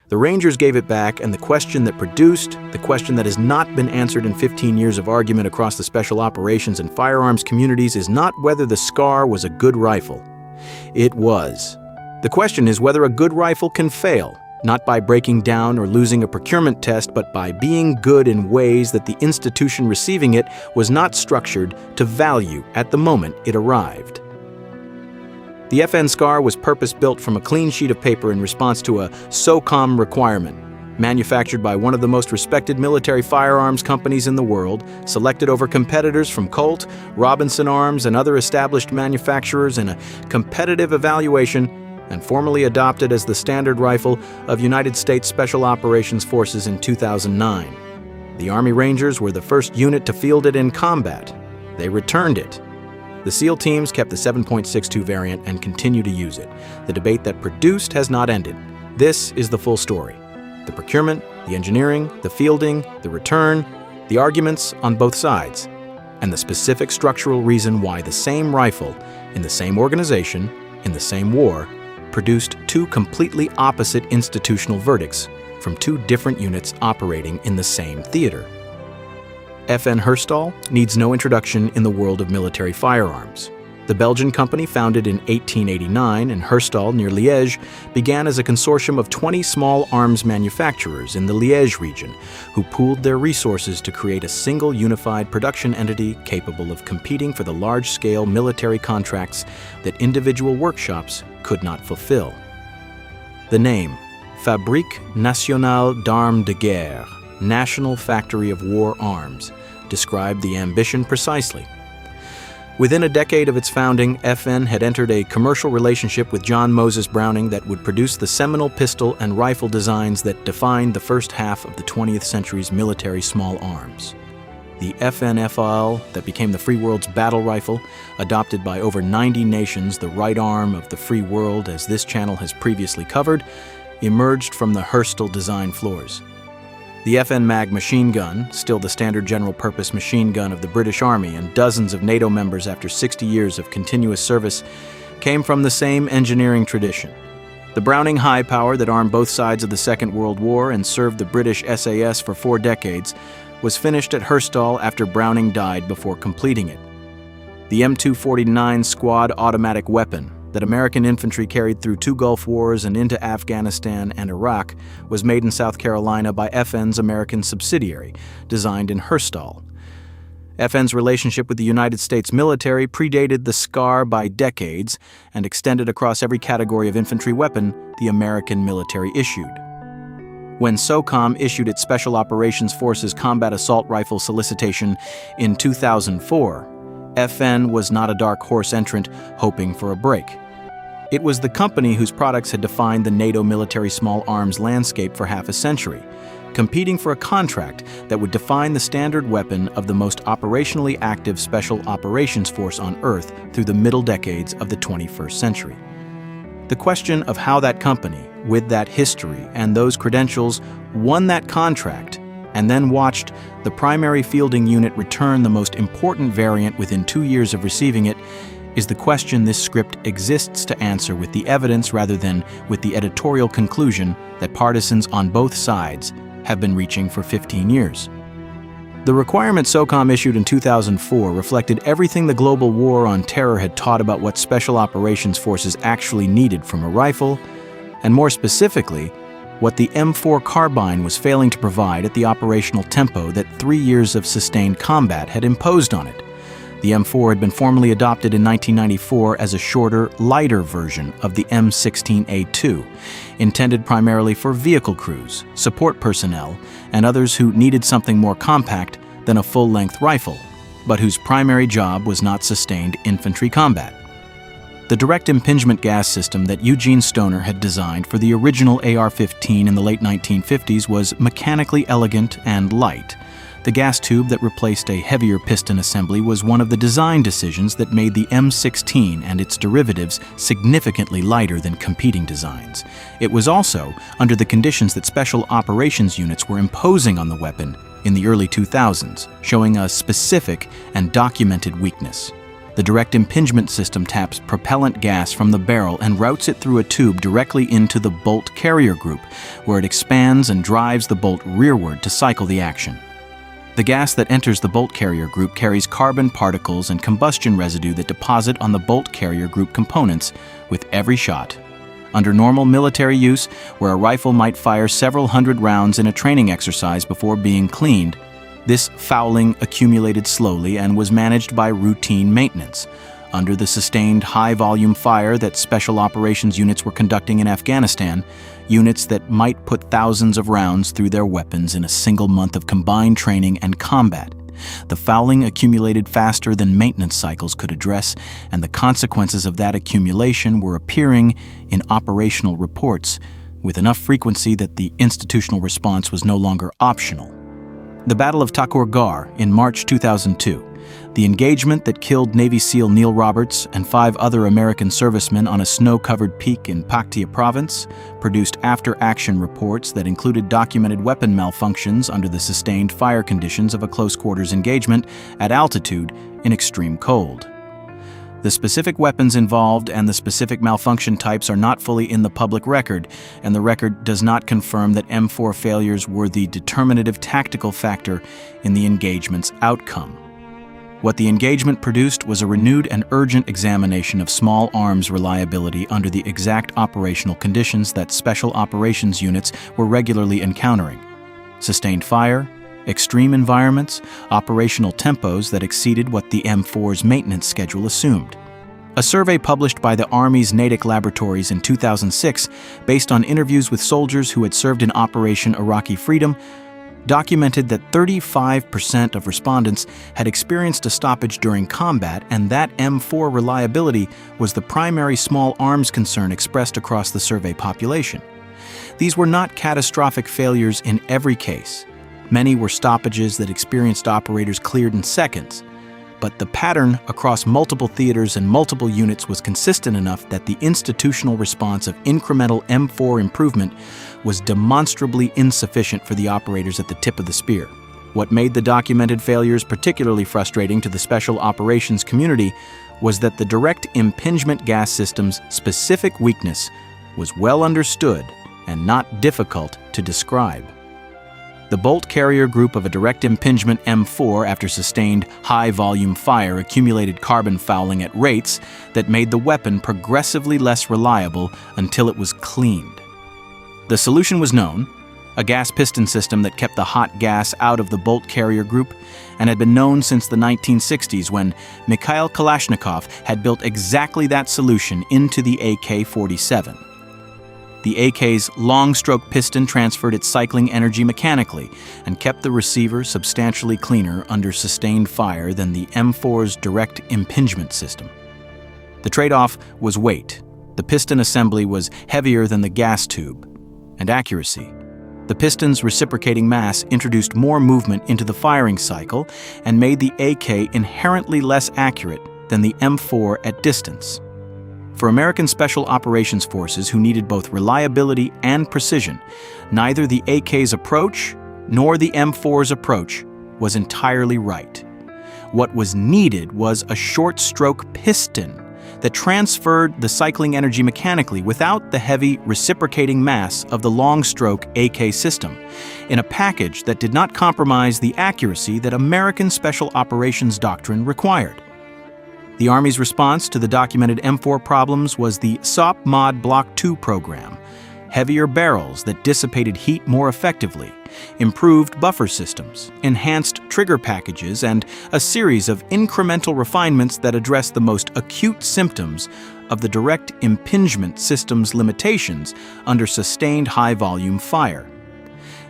The Rangers gave it back, and the question that produced, the question that has not been answered in 15 years of argument across the special operations and firearms communities is not whether the SCAR was a good rifle. It was. The question is whether a good rifle can fail, not by breaking down or losing a procurement test, but by being good in ways that the institution receiving it was not structured to value at the moment it arrived. The FN SCAR was purpose-built from a clean sheet of paper in response to a SOCOM requirement, manufactured by one of the most respected military firearms companies in the world, selected over competitors from Colt, Robinson Arms, and other established manufacturers in a competitive evaluation, and formally adopted as the standard rifle of United States Special Operations Forces in 2009. The Army Rangers were the first unit to field it in combat. They returned it. The SEAL teams kept the 7.62 variant and continue to use it. The debate that produced has not ended. This is the full story. The procurement, the engineering, the fielding, the return, the arguments on both sides, and the specific structural reason why the same rifle, in the same organization, in the same war, produced two completely opposite institutional verdicts from two different units operating in the same theater. FN Herstal needs no introduction in the world of military firearms. The Belgian company, founded in 1889 in Herstal near Liège, began as a consortium of 20 small arms manufacturers in the Liège region who pooled their resources to create a single unified production entity capable of competing for the large-scale military contracts that individual workshops could not fulfill. The name, Fabrique Nationale d'Armes de Guerre, National Factory of War Arms, described the ambition precisely. Within a decade of its founding, FN had entered a commercial relationship with John Moses Browning that would produce the seminal pistol and rifle designs that defined the first half of the 20th century's military small arms. The FN FAL that became the free world's battle rifle, adopted by over 90 nations, the right arm of the free world as this channel has previously covered, emerged from the Herstal design floors. The FN Mag machine gun, still the standard general-purpose machine gun of the British Army and dozens of NATO members after 60 years of continuous service, came from the same engineering tradition. The Browning high power that armed both sides of the Second World War and served the British SAS for 4 decades was finished at Herstal after Browning died before completing it. The M249 squad automatic weapon that American infantry carried through 2 Gulf Wars and into Afghanistan and Iraq was made in South Carolina by FN's American subsidiary, designed in Herstal. FN's relationship with the United States military predated the SCAR by decades and extended across every category of infantry weapon the American military issued. When SOCOM issued its Special Operations Forces Combat Assault Rifle solicitation in 2004, FN was not a dark horse entrant hoping for a break. It was the company whose products had defined the NATO military small arms landscape for half a century, competing for a contract that would define the standard weapon of the most operationally active special operations force on Earth through the middle decades of the 21st century. The question of how that company, with that history and those credentials, won that contract and then watched the primary fielding unit return the most important variant within 2 years of receiving it, is the question this script exists to answer with the evidence rather than with the editorial conclusion that partisans on both sides have been reaching for 15 years. The requirement SOCOM issued in 2004 reflected everything the global war on terror had taught about what special operations forces actually needed from a rifle, and more specifically, what the M4 carbine was failing to provide at the operational tempo that 3 years of sustained combat had imposed on it. The M4 had been formally adopted in 1994 as a shorter, lighter version of the M16A2, intended primarily for vehicle crews, support personnel, and others who needed something more compact than a full-length rifle, but whose primary job was not sustained infantry combat. The direct impingement gas system that Eugene Stoner had designed for the original AR-15 in the late 1950s was mechanically elegant and light. The gas tube that replaced a heavier piston assembly was one of the design decisions that made the M16 and its derivatives significantly lighter than competing designs. It was also under the conditions that special operations units were imposing on the weapon in the early 2000s, showing a specific and documented weakness. The direct impingement system taps propellant gas from the barrel and routes it through a tube directly into the bolt carrier group, where it expands and drives the bolt rearward to cycle the action. The gas that enters the bolt carrier group carries carbon particles and combustion residue that deposit on the bolt carrier group components with every shot. Under normal military use, where a rifle might fire several hundred rounds in a training exercise before being cleaned, this fouling accumulated slowly and was managed by routine maintenance. Under the sustained high-volume fire that special operations units were conducting in Afghanistan, units that might put thousands of rounds through their weapons in a single month of combined training and combat, the fouling accumulated faster than maintenance cycles could address, and the consequences of that accumulation were appearing in operational reports with enough frequency that the institutional response was no longer optional. The Battle of Takur Ghar in March 2002, the engagement that killed Navy SEAL Neil Roberts and 5 other American servicemen on a snow-covered peak in Paktia province, produced after-action reports that included documented weapon malfunctions under the sustained fire conditions of a close-quarters engagement at altitude in extreme cold. The specific weapons involved and the specific malfunction types are not fully in the public record, and the record does not confirm that M4 failures were the determinative tactical factor in the engagement's outcome. What the engagement produced was a renewed and urgent examination of small arms reliability under the exact operational conditions that special operations units were regularly encountering: sustained fire, extreme environments, operational tempos that exceeded what the M4's maintenance schedule assumed. A survey published by the Army's Natick Laboratories in 2006, based on interviews with soldiers who had served in Operation Iraqi Freedom, documented that 35% of respondents had experienced a stoppage during combat, and that M4 reliability was the primary small arms concern expressed across the survey population. These were not catastrophic failures in every case. Many were stoppages that experienced operators cleared in seconds, but the pattern across multiple theaters and multiple units was consistent enough that the institutional response of incremental M4 improvement was demonstrably insufficient for the operators at the tip of the spear. What made the documented failures particularly frustrating to the special operations community was that the direct impingement gas system's specific weakness was well understood and not difficult to describe. The bolt carrier group of a direct impingement M4 after sustained high-volume fire accumulated carbon fouling at rates that made the weapon progressively less reliable until it was cleaned. The solution was known: a gas piston system that kept the hot gas out of the bolt carrier group, and had been known since the 1960s when Mikhail Kalashnikov had built exactly that solution into the AK-47. The AK's long-stroke piston transferred its cycling energy mechanically and kept the receiver substantially cleaner under sustained fire than the M4's direct impingement system. The trade-off was weight. The piston assembly was heavier than the gas tube. And accuracy. The piston's reciprocating mass introduced more movement into the firing cycle and made the AK inherently less accurate than the M4 at distance. For American Special Operations Forces who needed both reliability and precision, neither the AK's approach nor the M4's approach was entirely right. What was needed was a short-stroke piston that transferred the cycling energy mechanically without the heavy reciprocating mass of the long-stroke AK system, in a package that did not compromise the accuracy that American Special Operations doctrine required. The Army's response to the documented M4 problems was the SOP Mod Block 2 program: heavier barrels that dissipated heat more effectively, improved buffer systems, enhanced trigger packages, and a series of incremental refinements that addressed the most acute symptoms of the direct impingement system's limitations under sustained high-volume fire.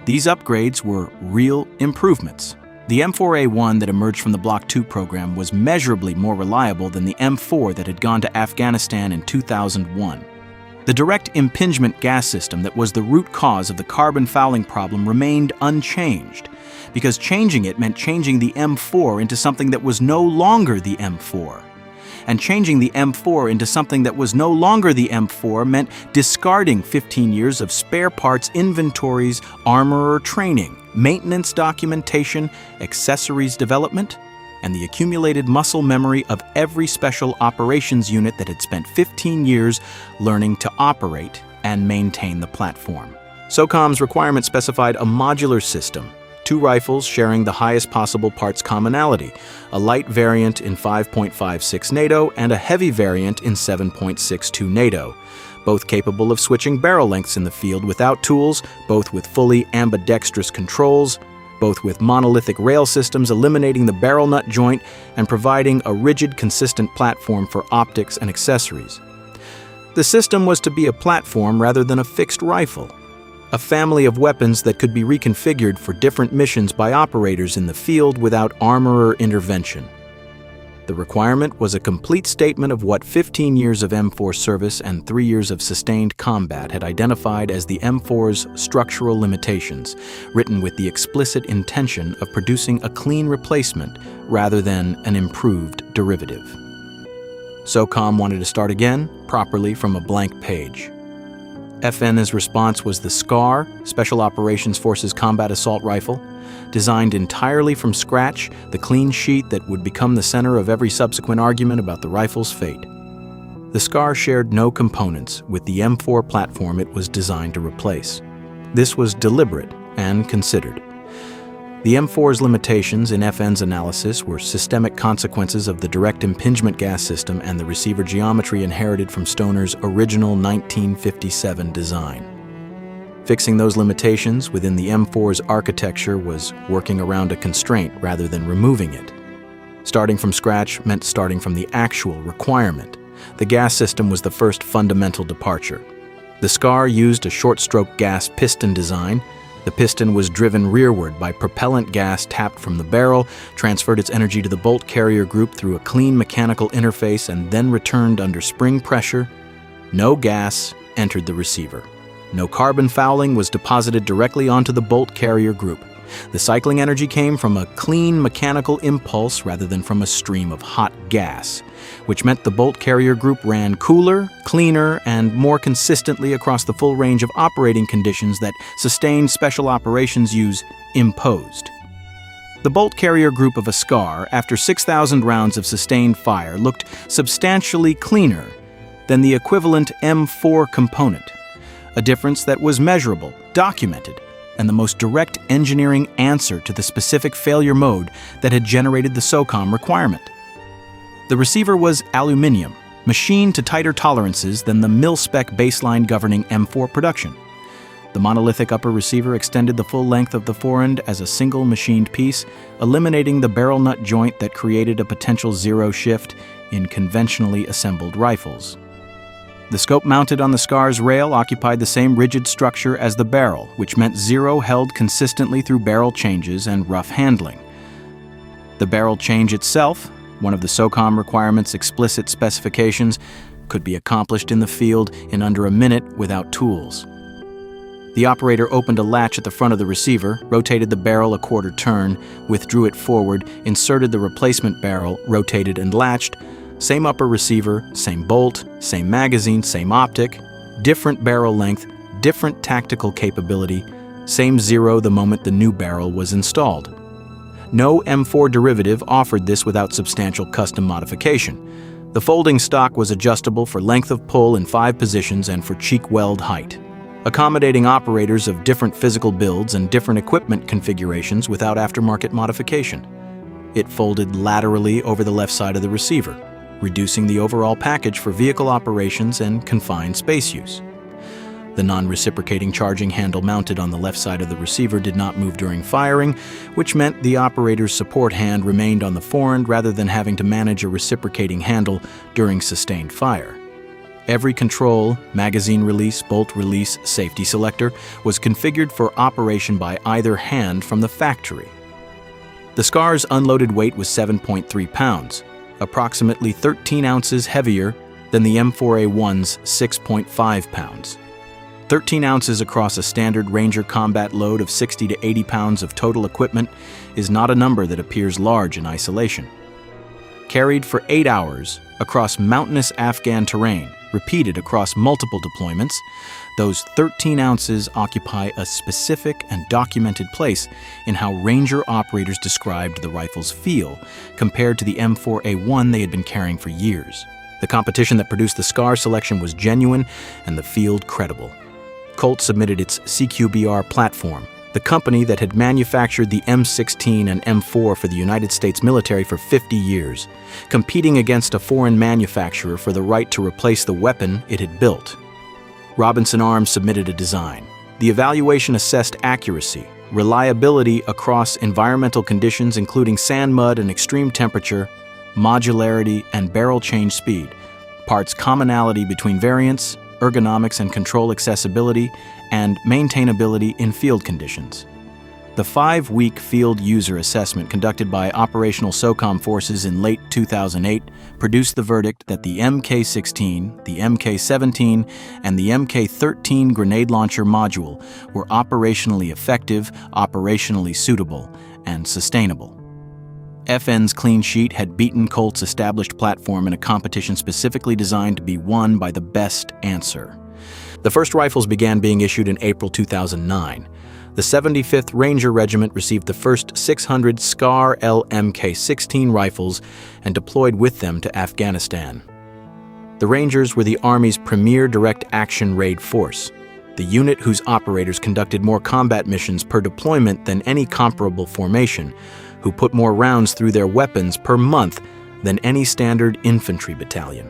These upgrades were real improvements. The M4A1 that emerged from the Block 2 program was measurably more reliable than the M4 that had gone to Afghanistan in 2001. The direct impingement gas system that was the root cause of the carbon fouling problem remained unchanged, because changing it meant changing the M4 into something that was no longer the M4. And changing the M4 into something that was no longer the M4 meant discarding 15 years of spare parts inventories, armorer training, maintenance documentation, accessories development, and the accumulated muscle memory of every special operations unit that had spent 15 years learning to operate and maintain the platform. SOCOM's requirement specified a modular system, 2 rifles sharing the highest possible parts commonality, a light variant in 5.56 NATO and a heavy variant in 7.62 NATO, both capable of switching barrel lengths in the field without tools, both with fully ambidextrous controls, both with monolithic rail systems eliminating the barrel nut joint and providing a rigid, consistent platform for optics and accessories. The system was to be a platform rather than a fixed rifle, a family of weapons that could be reconfigured for different missions by operators in the field without armorer intervention. The requirement was a complete statement of what 15 years of M4 service and 3 years of sustained combat had identified as the M4's structural limitations, written with the explicit intention of producing a clean replacement rather than an improved derivative. SOCOM wanted to start again, properly from a blank page. FN's response was the SCAR, Special Operations Forces Combat Assault Rifle, designed entirely from scratch, the clean sheet that would become the center of every subsequent argument about the rifle's fate. The SCAR shared no components with the M4 platform it was designed to replace. This was deliberate and considered. The M4's limitations in FN's analysis were systemic consequences of the direct impingement gas system and the receiver geometry inherited from Stoner's original 1957 design. Fixing those limitations within the M4's architecture was working around a constraint rather than removing it. Starting from scratch meant starting from the actual requirement. The gas system was the first fundamental departure. The SCAR used a short-stroke gas piston design. The piston was driven rearward by propellant gas tapped from the barrel, transferred its energy to the bolt carrier group through a clean mechanical interface, and then returned under spring pressure. No gas entered the receiver. No carbon fouling was deposited directly onto the bolt carrier group. The cycling energy came from a clean mechanical impulse rather than from a stream of hot gas, which meant the bolt carrier group ran cooler, cleaner, and more consistently across the full range of operating conditions that sustained special operations use imposed. The bolt carrier group of a SCAR, after 6,000 rounds of sustained fire, looked substantially cleaner than the equivalent M4 component, a difference that was measurable, documented, and the most direct engineering answer to the specific failure mode that had generated the SOCOM requirement. The receiver was aluminum, machined to tighter tolerances than the mil-spec baseline governing M4 production. The monolithic upper receiver extended the full length of the forend as a single machined piece, eliminating the barrel nut joint that created a potential zero shift in conventionally assembled rifles. The scope mounted on the SCAR's rail occupied the same rigid structure as the barrel, which meant zero held consistently through barrel changes and rough handling. The barrel change itself, one of the SOCOM requirement's explicit specifications, could be accomplished in the field in under a minute without tools. The operator opened a latch at the front of the receiver, rotated the barrel a quarter turn, withdrew it forward, inserted the replacement barrel, rotated and latched. Same upper receiver, same bolt, same magazine, same optic, different barrel length, different tactical capability, same zero the moment the new barrel was installed. No M4 derivative offered this without substantial custom modification. The folding stock was adjustable for length of pull in 5 positions and for cheek weld height, accommodating operators of different physical builds and different equipment configurations without aftermarket modification. It folded laterally over the left side of the receiver, reducing the overall package for vehicle operations and confined space use. The non-reciprocating charging handle mounted on the left side of the receiver did not move during firing, which meant the operator's support hand remained on the forend rather than having to manage a reciprocating handle during sustained fire. Every control, magazine release, bolt release, safety selector was configured for operation by either hand from the factory. The SCAR's unloaded weight was 7.3 pounds, approximately 13 ounces heavier than the M4A1's 6.5 pounds. 13 ounces across a standard Ranger combat load of 60 to 80 pounds of total equipment is not a number that appears large in isolation. Carried for 8 hours, across mountainous Afghan terrain, repeated across multiple deployments, those 13 ounces occupy a specific and documented place in how Ranger operators described the rifle's feel compared to the M4A1 they had been carrying for years. The competition that produced the SCAR selection was genuine and the field credible. Colt submitted its CQBR platform, the company that had manufactured the M16 and M4 for the United States military for 50 years, competing against a foreign manufacturer for the right to replace the weapon it had built. Robinson Arms submitted a design. The evaluation assessed accuracy, reliability across environmental conditions including sand, mud, and extreme temperature, modularity, and barrel change speed, parts commonality between variants, ergonomics and control accessibility, and maintainability in field conditions. The 5-week field user assessment conducted by operational SOCOM forces in late 2008 produced the verdict that the Mk16, the Mk17, and the Mk13 grenade launcher module were operationally effective, operationally suitable, and sustainable. FN's clean sheet had beaten Colt's established platform in a competition specifically designed to be won by the best answer. The first rifles began being issued in April 2009. The 75th Ranger Regiment received the first 600 SCAR LMK-16 rifles and deployed with them to Afghanistan. The Rangers were the Army's premier direct action raid force, the unit whose operators conducted more combat missions per deployment than any comparable formation, who put more rounds through their weapons per month than any standard infantry battalion.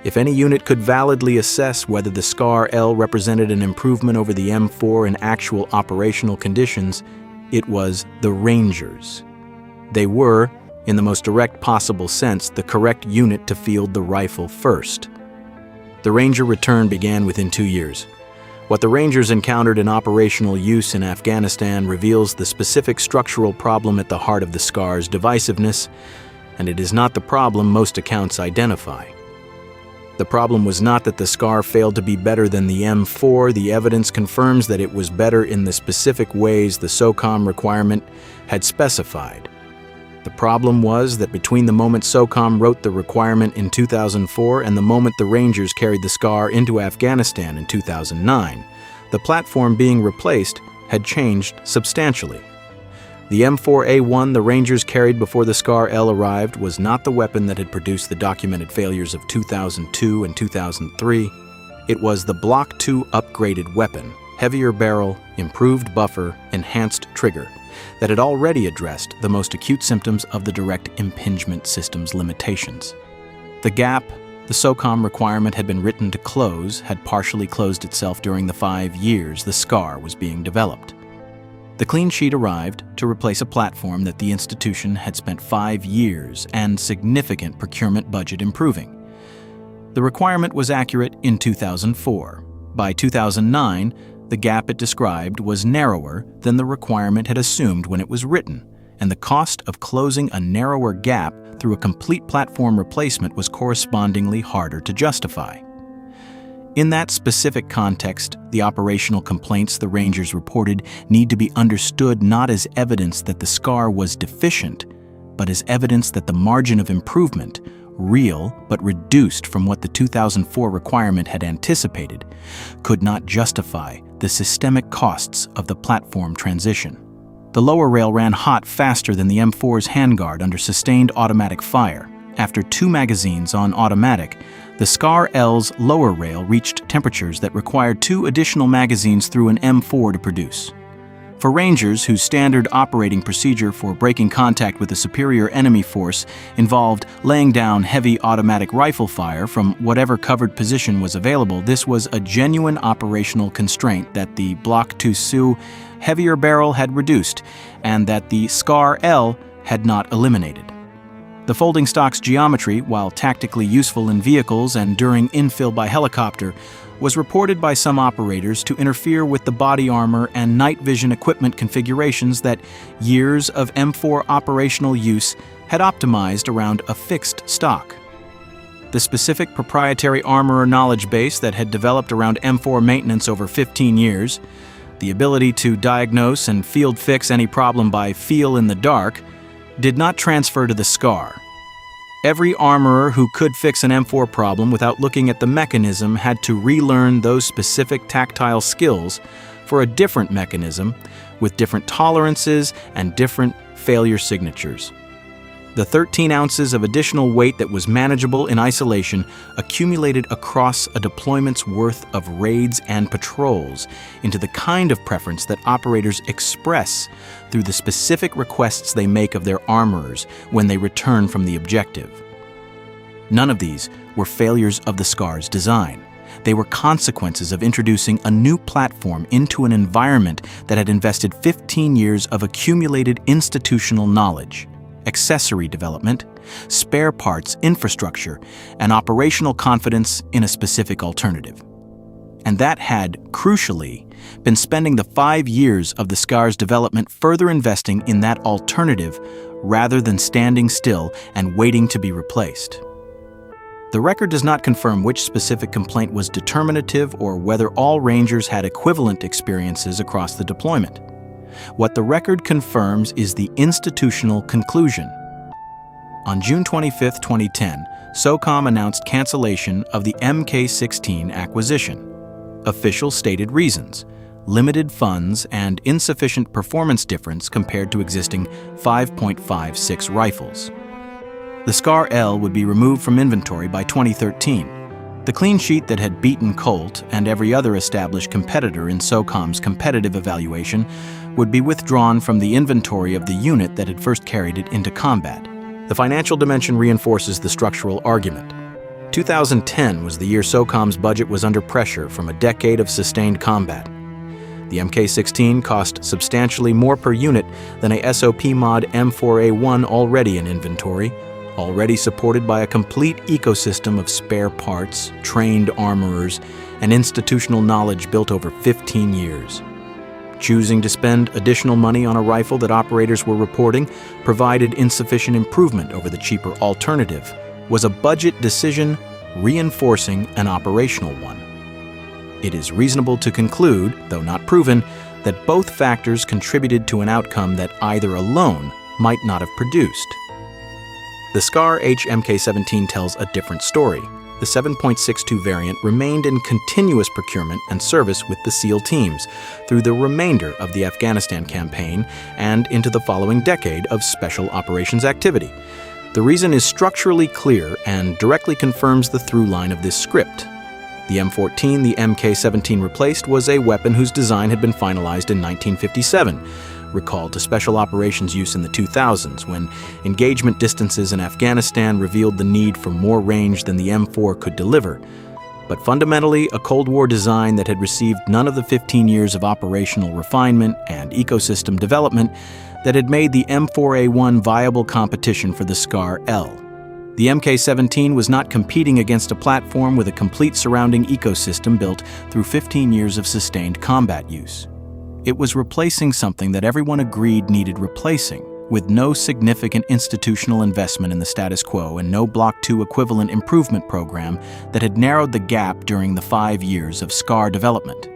If any unit could validly assess whether the SCAR-L represented an improvement over the M4 in actual operational conditions, it was the Rangers. They were, in the most direct possible sense, the correct unit to field the rifle first. The Ranger return began within 2 years. What the Rangers encountered in operational use in Afghanistan reveals the specific structural problem at the heart of the SCAR's divisiveness, and it is not the problem most accounts identify. The problem was not that the SCAR failed to be better than the M4. The evidence confirms that it was better in the specific ways the SOCOM requirement had specified. The problem was that between the moment SOCOM wrote the requirement in 2004 and the moment the Rangers carried the SCAR into Afghanistan in 2009, the platform being replaced had changed substantially. The M4A1 the Rangers carried before the SCAR-L arrived was not the weapon that had produced the documented failures of 2002 and 2003. It was the Block 2 upgraded weapon, heavier barrel, improved buffer, enhanced trigger, that had already addressed the most acute symptoms of the direct impingement system's limitations. The gap the SOCOM requirement had been written to close had partially closed itself during the 5 years the SCAR was being developed. The clean sheet arrived to replace a platform that the institution had spent 5 years and significant procurement budget improving. The requirement was accurate in 2004. By 2009, the gap it described was narrower than the requirement had assumed when it was written, and the cost of closing a narrower gap through a complete platform replacement was correspondingly harder to justify. In that specific context, the operational complaints the Rangers reported need to be understood not as evidence that the SCAR was deficient, but as evidence that the margin of improvement, real but reduced from what the 2004 requirement had anticipated, could not justify the systemic costs of the platform transition. The lower rail ran hot faster than the M4's handguard under sustained automatic fire. After 2 magazines on automatic, the SCAR-L's lower rail reached temperatures that required 2 additional magazines through an M4 to produce. For Rangers, whose standard operating procedure for breaking contact with a superior enemy force involved laying down heavy automatic rifle fire from whatever covered position was available, this was a genuine operational constraint that the Block 2 SU heavier barrel had reduced and that the SCAR-L had not eliminated. The folding stock's geometry, while tactically useful in vehicles and during infill by helicopter, was reported by some operators to interfere with the body armor and night vision equipment configurations that years of M4 operational use had optimized around a fixed stock. The specific proprietary armorer knowledge base that had developed around M4 maintenance over 15 years, the ability to diagnose and field fix any problem by feel in the dark, did not transfer to the SCAR. Every armorer who could fix an M4 problem without looking at the mechanism had to relearn those specific tactile skills for a different mechanism with different tolerances and different failure signatures. The 13 ounces of additional weight that was manageable in isolation accumulated across a deployment's worth of raids and patrols into the kind of preference that operators express through the specific requests they make of their armorers when they return from the objective. None of these were failures of the SCAR's design. They were consequences of introducing a new platform into an environment that had invested 15 years of accumulated institutional knowledge, accessory development, spare parts infrastructure, and operational confidence in a specific alternative. And that had, crucially, been spending the 5 years of the SCAR's development further investing in that alternative rather than standing still and waiting to be replaced. The record does not confirm which specific complaint was determinative or whether all Rangers had equivalent experiences across the deployment. What the record confirms is the institutional conclusion. On June 25, 2010, SOCOM announced cancellation of the Mk-16 acquisition. Official stated reasons: limited funds and insufficient performance difference compared to existing 5.56 rifles. The SCAR-L would be removed from inventory by 2013. The clean sheet that had beaten Colt and every other established competitor in SOCOM's competitive evaluation would be withdrawn from the inventory of the unit that had first carried it into combat. The financial dimension reinforces the structural argument. 2010 was the year SOCOM's budget was under pressure from a decade of sustained combat. The Mk-16 cost substantially more per unit than a SOP mod M4A1 already in inventory, already supported by a complete ecosystem of spare parts, trained armorers, and institutional knowledge built over 15 years. Choosing to spend additional money on a rifle that operators were reporting provided insufficient improvement over the cheaper alternative was a budget decision reinforcing an operational one. It is reasonable to conclude, though not proven, that both factors contributed to an outcome that either alone might not have produced. The SCAR-H Mk-17 tells a different story. The 7.62 variant remained in continuous procurement and service with the SEAL teams through the remainder of the Afghanistan campaign and into the following decade of special operations activity. The reason is structurally clear and directly confirms the through line of this script. The M14 the Mk-17 replaced was a weapon whose design had been finalized in 1957, recalled to special operations use in the 2000s when engagement distances in Afghanistan revealed the need for more range than the M4 could deliver, but fundamentally a Cold War design that had received none of the 15 years of operational refinement and ecosystem development that had made the M4A1 viable competition for the SCAR-L. The Mk-17 was not competing against a platform with a complete surrounding ecosystem built through 15 years of sustained combat use. It was replacing something that everyone agreed needed replacing, with no significant institutional investment in the status quo and no Block II equivalent improvement program that had narrowed the gap during the 5 years of SCAR development.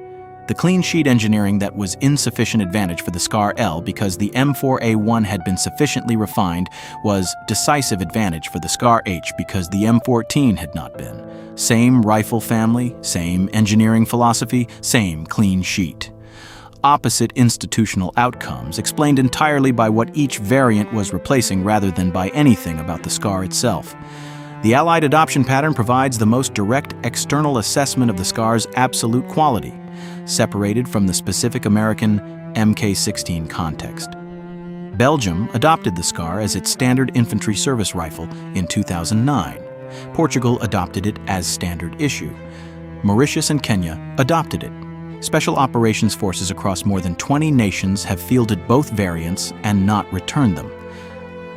The clean sheet engineering that was insufficient advantage for the SCAR-L because the M4A1 had been sufficiently refined was decisive advantage for the SCAR-H because the M14 had not been. Same rifle family, same engineering philosophy, same clean sheet. Opposite institutional outcomes explained entirely by what each variant was replacing rather than by anything about the SCAR itself. The Allied adoption pattern provides the most direct external assessment of the SCAR's absolute quality, separated from the specific American Mk-16 context. Belgium adopted the SCAR as its standard infantry service rifle in 2009. Portugal adopted it as standard issue. Mauritius and Kenya adopted it. Special operations forces across more than 20 nations have fielded both variants and not returned them.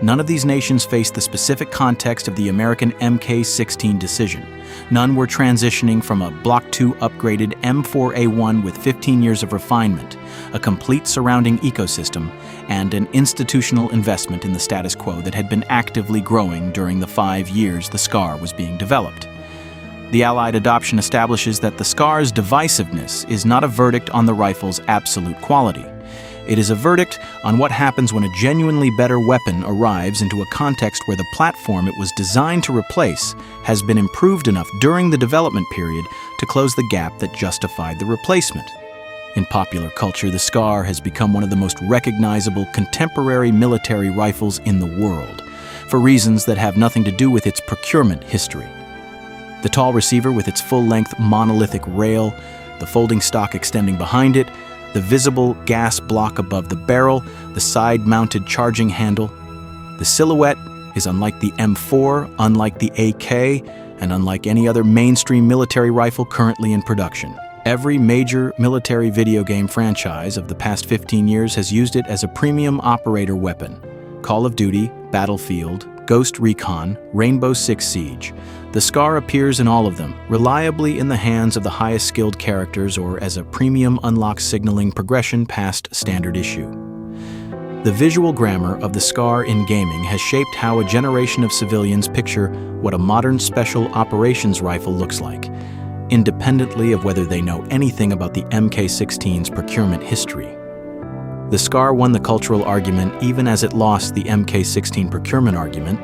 None of these nations faced the specific context of the American Mk-16 decision. None were transitioning from a Block II upgraded M4A1 with 15 years of refinement, a complete surrounding ecosystem, and an institutional investment in the status quo that had been actively growing during the 5 years the SCAR was being developed. The Allied adoption establishes that the SCAR's divisiveness is not a verdict on the rifle's absolute quality. It is a verdict on what happens when a genuinely better weapon arrives into a context where the platform it was designed to replace has been improved enough during the development period to close the gap that justified the replacement. In popular culture, the SCAR has become one of the most recognizable contemporary military rifles in the world, for reasons that have nothing to do with its procurement history. The tall receiver with its full-length monolithic rail, the folding stock extending behind it, the visible gas block above the barrel, the side-mounted charging handle. The silhouette is unlike the M4, unlike the AK, and unlike any other mainstream military rifle currently in production. Every major military video game franchise of the past 15 years has used it as a premium operator weapon. Call of Duty, Battlefield, Ghost Recon, Rainbow Six Siege. The SCAR appears in all of them, reliably in the hands of the highest skilled characters or as a premium unlock signaling progression past standard issue. The visual grammar of the SCAR in gaming has shaped how a generation of civilians picture what a modern special operations rifle looks like, independently of whether they know anything about the Mk16's procurement history. The SCAR won the cultural argument even as it lost the Mk16 procurement argument,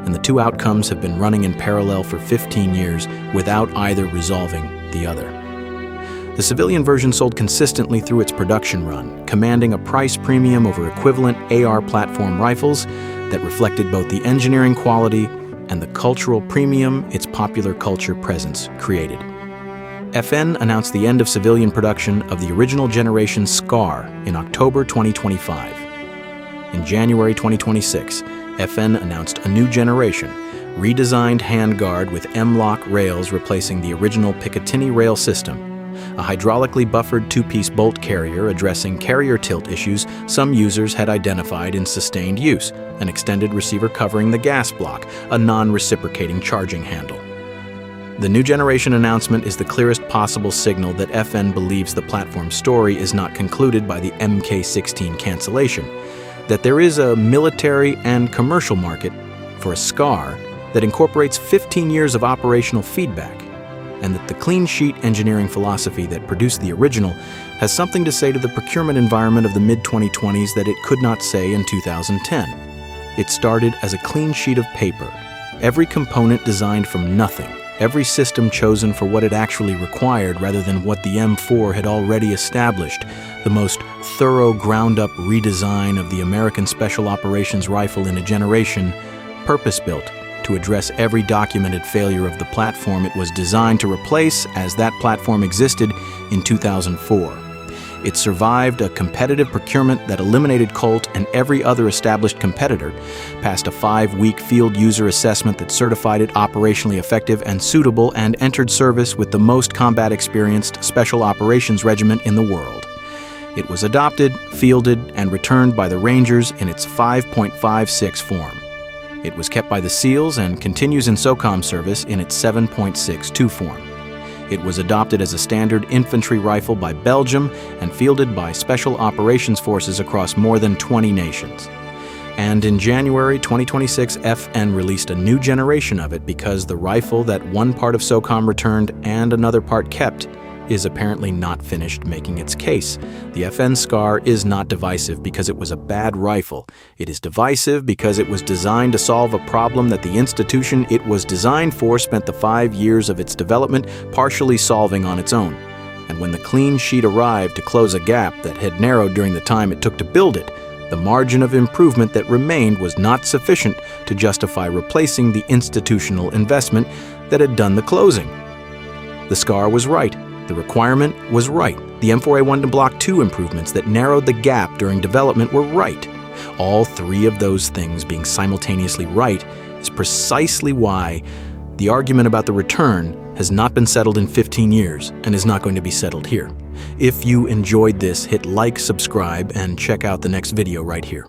and the two outcomes have been running in parallel for 15 years without either resolving the other. The civilian version sold consistently through its production run, commanding a price premium over equivalent AR platform rifles that reflected both the engineering quality and the cultural premium its popular culture presence created. FN announced the end of civilian production of the original generation SCAR in October 2025. In January 2026, FN announced a new generation, redesigned handguard with M-LOK rails replacing the original Picatinny rail system, a hydraulically buffered two-piece bolt carrier addressing carrier tilt issues some users had identified in sustained use, an extended receiver covering the gas block, a non-reciprocating charging handle. The new generation announcement is the clearest possible signal that FN believes the platform story is not concluded by the Mk16 cancellation, that there is a military and commercial market for a SCAR that incorporates 15 years of operational feedback, and that the clean sheet engineering philosophy that produced the original has something to say to the procurement environment of the mid-2020s that it could not say in 2010. It started as a clean sheet of paper, every component designed from nothing, every system chosen for what it actually required rather than what the M4 had already established, the most thorough ground-up redesign of the American Special Operations rifle in a generation, purpose-built to address every documented failure of the platform it was designed to replace as that platform existed in 2004. It survived a competitive procurement that eliminated Colt and every other established competitor, passed a 5-week field user assessment that certified it operationally effective and suitable, and entered service with the most combat-experienced Special Operations Regiment in the world. It was adopted, fielded, and returned by the Rangers in its 5.56 form. It was kept by the SEALs and continues in SOCOM service in its 7.62 form. It was adopted as a standard infantry rifle by Belgium and fielded by Special Operations Forces across more than 20 nations. And in January 2026, FN released a new generation of it because the rifle that one part of SOCOM returned and another part kept is apparently not finished making its case. The FN SCAR is not divisive because it was a bad rifle. It is divisive because it was designed to solve a problem that the institution it was designed for spent the 5 years of its development partially solving on its own. And when the clean sheet arrived to close a gap that had narrowed during the time it took to build it, the margin of improvement that remained was not sufficient to justify replacing the institutional investment that had done the closing. The SCAR was right. The requirement was right. The M4A1 Block 2 improvements that narrowed the gap during development were right. All three of those things being simultaneously right is precisely why the argument about the return has not been settled in 15 years and is not going to be settled here. If you enjoyed this, hit like, subscribe, and check out the next video right here.